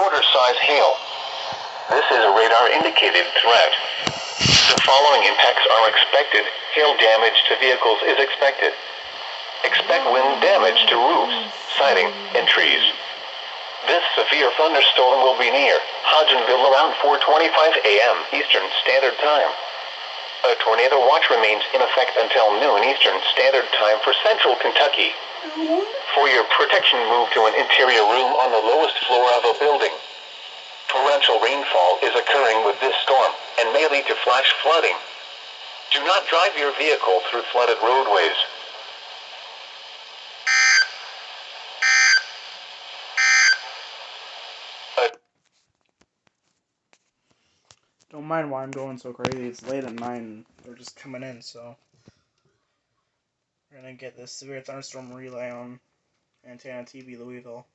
quarter-size hail. This is a radar-indicated threat. The following impacts are expected. Hail damage to vehicles is expected. Expect wind damage to roofs, siding, and trees. This severe thunderstorm will be near Hodgenville around 4:25 a.m. Eastern Standard Time. A tornado watch remains in effect until noon Eastern Standard Time for central Kentucky. For your protection, move to an interior room on the lowest floor of a building. Torrential rainfall is occurring with this storm and may lead to flash flooding. Do not drive your vehicle through flooded roadways. Don't mind why I'm going so crazy. It's late at night and they're just coming in, so we're gonna get this severe thunderstorm relay on Antenna TV Louisville.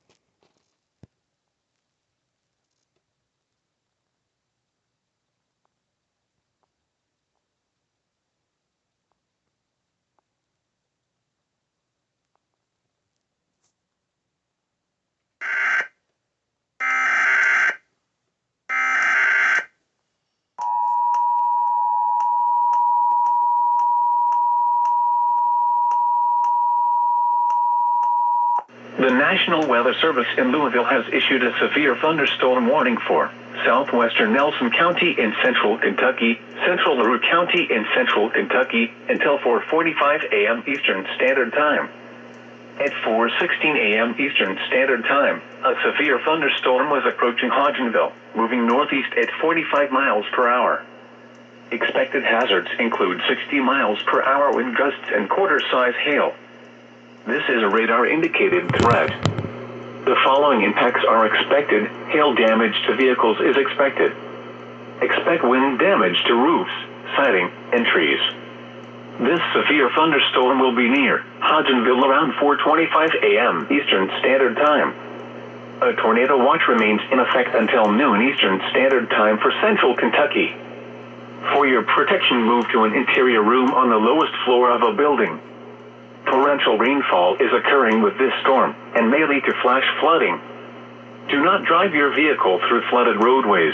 The National Weather Service in Louisville has issued a severe thunderstorm warning for southwestern Nelson County in central Kentucky, central LaRue County in central Kentucky, until 4:45 a.m. Eastern Standard Time. At 4:16 a.m. Eastern Standard Time, a severe thunderstorm was approaching Hodgenville, moving northeast at 45 miles per hour. Expected hazards include 60 miles per hour wind gusts and quarter-size hail. This is a radar-indicated threat. The following impacts are expected. Hail damage to vehicles is expected. Expect wind damage to roofs, siding, and trees. This severe thunderstorm will be near Hodgenville around 4:25 a.m. Eastern Standard Time. A tornado watch remains in effect until noon Eastern Standard Time for central Kentucky. For your protection, move to an interior room on the lowest floor of a building. Torrential rainfall is occurring with this storm and may lead to flash flooding. Do not drive your vehicle through flooded roadways.